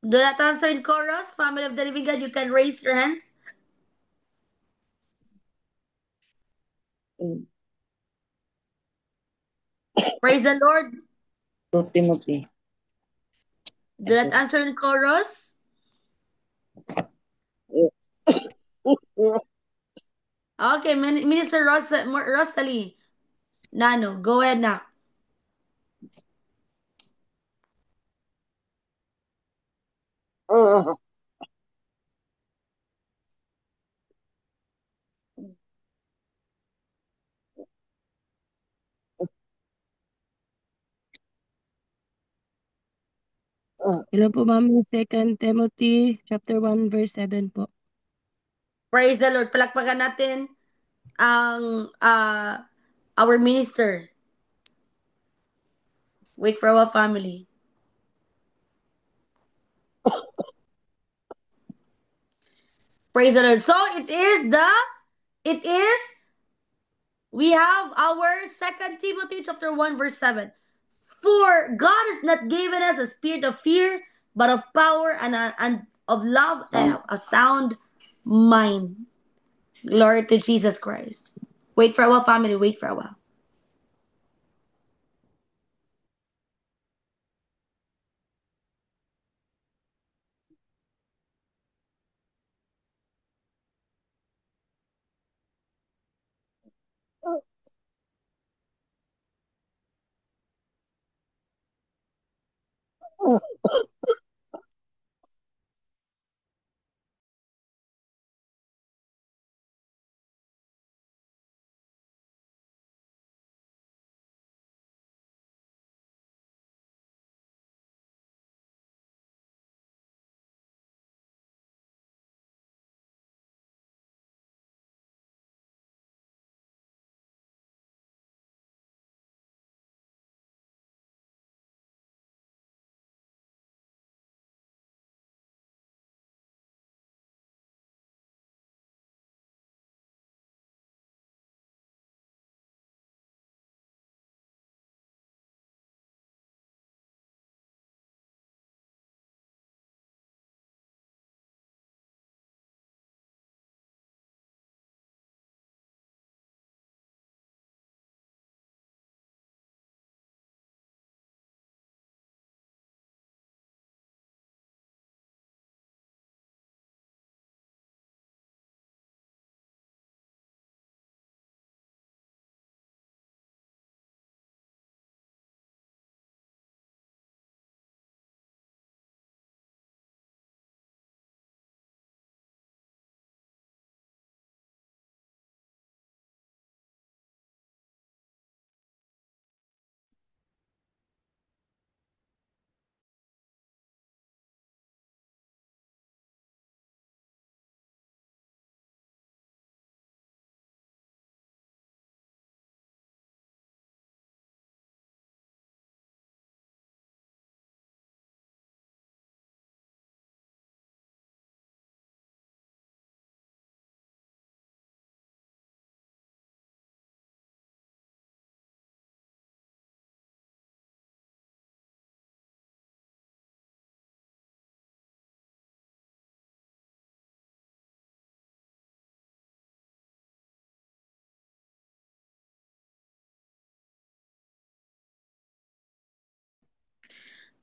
Do not answer in chorus. Family of the living God, you can raise your hands. Praise the Lord. 2 Timothy. Do not answer in chorus. Okay, Minister Rosalie. Nano, go ahead now. Uh, Hello po, ma'am. 2 Timothy chapter 1 verse 7 po. Praise the Lord. Palakpakan natin ang our minister. Wait for our family. Praise the Lord. So it is we have our 2 Timothy chapter 1 verse 7. For God has not given us a spirit of fear, but of power and of love and of a sound mind. Glory to Jesus Christ. Wait for our family. Wait for a while.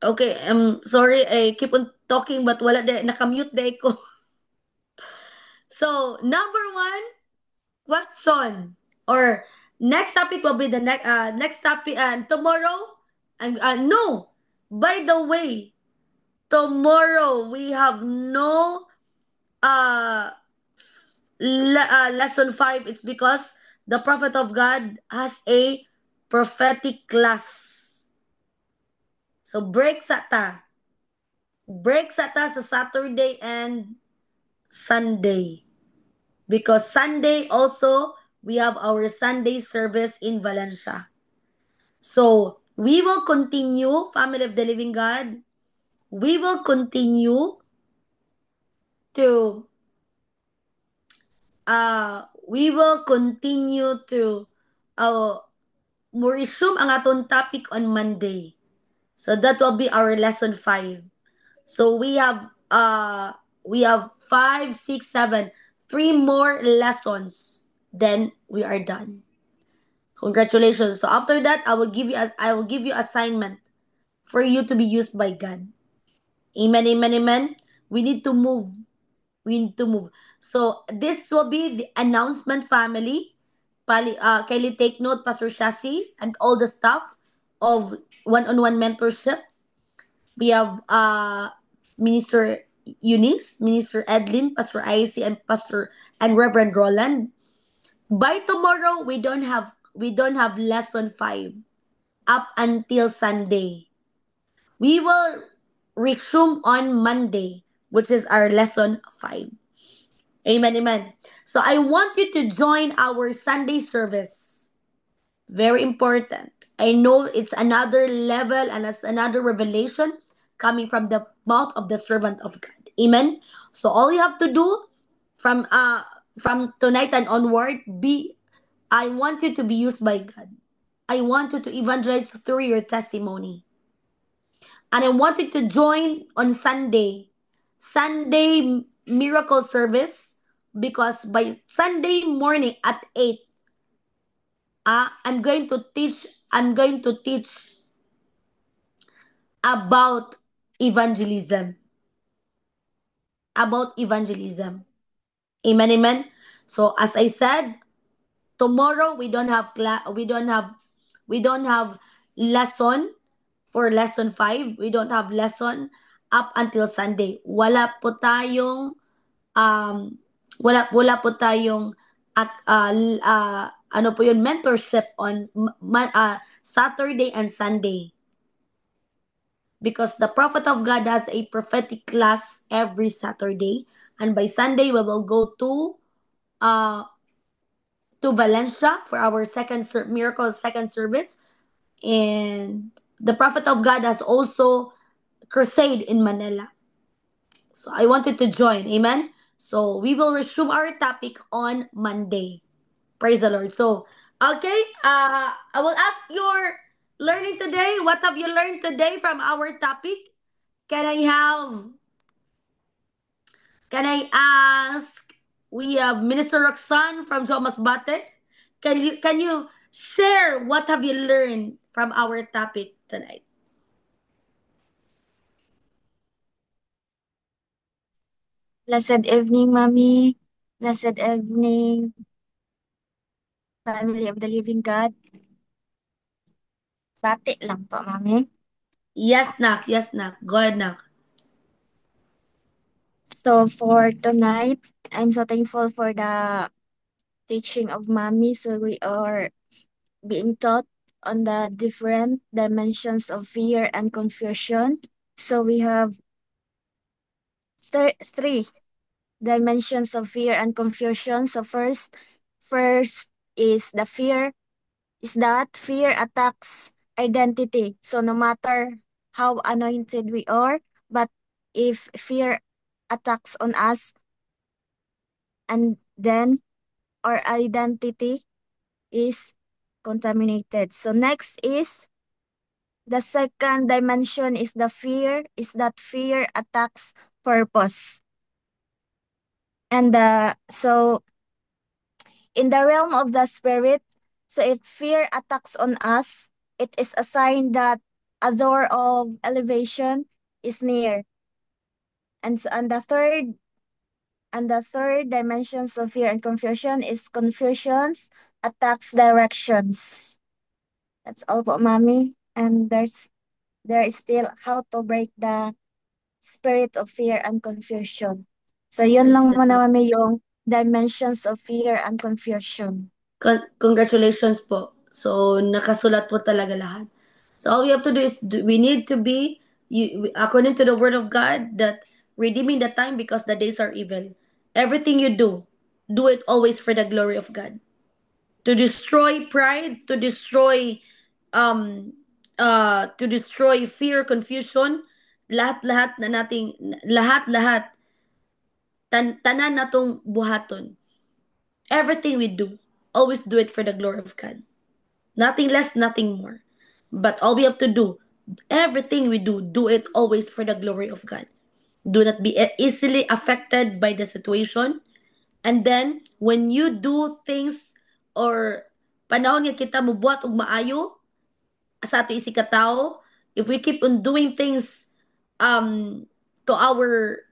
Okay, sorry, I keep on talking but wala de nakamute de ko. So, number one question or next topic will be the next topic tomorrow. No. By the way, tomorrow we have no uh, lesson 5. It's because the prophet of God has a prophetic class. So break sa ta. Break sa ta sa Saturday and Sunday. Because Sunday also, we have our Sunday service in Valencia. So, we will continue, Family of the Living God, we will continue to, we will continue to, mo resume ang atong topic on Monday. So, that will be our lesson 5. So, we have 5, 6, 7, 3 more lessons. Then, we are done. Congratulations. So after that, I will give you assignment for you to be used by God. Amen, amen, amen. We need to move. We need to move. So this will be the announcement, family. Kindly take note, Pastor Shasi, and all the staff of one-on-one mentorship. We have Minister Eunice, Minister Edlin, Pastor Icy, and Pastor and Reverend Roland. By tomorrow, we don't have lesson 5 up until Sunday. We will resume on Monday, which is our lesson 5. Amen, amen. So I want you to join our Sunday service. Very important. I know it's another level and it's another revelation coming from the mouth of the servant of God. Amen. So all you have to do from tonight and onward, be I want you to be used by God. I want you to evangelize through your testimony. And I want you to join on Sunday miracle service, because by Sunday morning at 8, I'm going to teach about evangelism. About evangelism. Amen, amen. So as I said, tomorrow we don't have lesson for lesson 5. We don't have lesson up until Sunday. Um wala po tayong ano po yun, mentorship on Saturday and Sunday, because the prophet of God has a prophetic class every Saturday, and by Sunday we will go uh to Valencia for our miracle second service. And the prophet of God has also crusade in Manila. So I wanted to join. Amen. So we will resume our topic on Monday. Praise the Lord. So, okay, I will ask your learning today. What have you learned today from our topic? Can I have, can I ask, we have Minister Roxanne from Jomas Bate. Can you share what have you learned from our topic tonight? Blessed evening, Mommy. Blessed evening, family of the living God. Bati lang po, Mommy. Yes, Nak. Yes, Nak. Go ahead, Nak. So for tonight, I'm so thankful for the teaching of Mommy. So we are being taught on the different dimensions of fear and confusion. So we have three dimensions of fear and confusion. So first is the fear is that fear attacks identity. So no matter how anointed we are, but if fear attacks on us, and then our identity is contaminated. So next is the second dimension is is that fear attacks purpose. And so in the realm of the spirit, so if fear attacks on us, it is a sign that a door of elevation is near. And so, and the third dimensions of fear and confusion is confusions attacks directions. That's all po, Mommy. And there is still how to break the spirit of fear and confusion. So yun lang muna, Mommy, yung dimensions of fear and confusion. Congratulations po. So, nakasulat po talaga lahat. So, all we have to do is, we need to be, according to the word of God, that redeeming the time because the days are evil. Everything you do it always for the glory of God. To destroy pride, to destroy fear, confusion, lahat-lahat na nating, lahat-lahat, tanan natong buhaton. Everything we do, always do it for the glory of God. Nothing less, nothing more. But all we have to do, everything we do it always for the glory of God. Do not be easily affected by the situation. And then, when you do things or panahon nga kita mubuhat og maayo sa ato isi katao, if we keep on doing things to our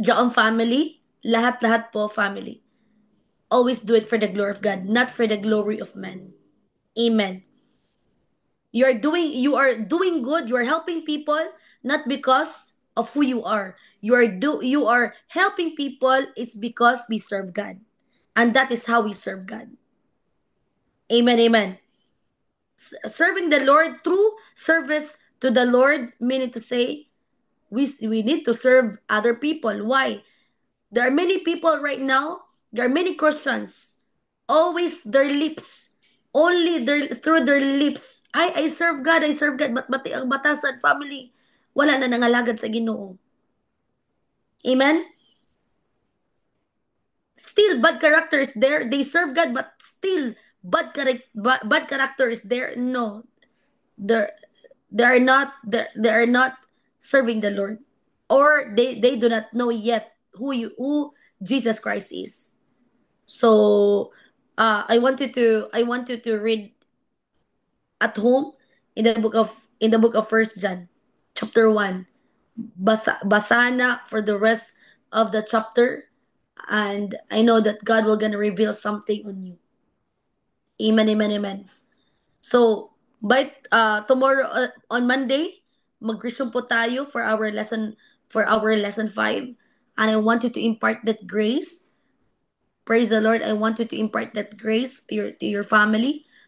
Jaon family, lahat-lahat po family. Always do it for the glory of God, not for the glory of man. Amen. You are doing good, you are helping people not because of who you are. You are helping people is because we serve God. And that is how we serve God. Amen, amen. Serving the Lord, true service to the Lord, meaning to say, we need to serve other people. Why? There are many people right now, there are many Christians, always their lips, only through their lips. I serve God, but bati ang batasan family, wala na nangalagad sa Ginoo. Amen? Still, bad character is there. They serve God, but still, bad character is there. No, they're they are not serving the Lord, or they do not know yet who Jesus Christ is. So I want you to read at home in the book of First John chapter 1. Basa na for the rest of the chapter, and I know that God will gonna reveal something on you. Amen, amen, amen. So, by tomorrow on Monday, mag-resume po tayo for our lesson 5, and I want you to impart that grace. Praise the Lord. I want you to impart that grace to your family.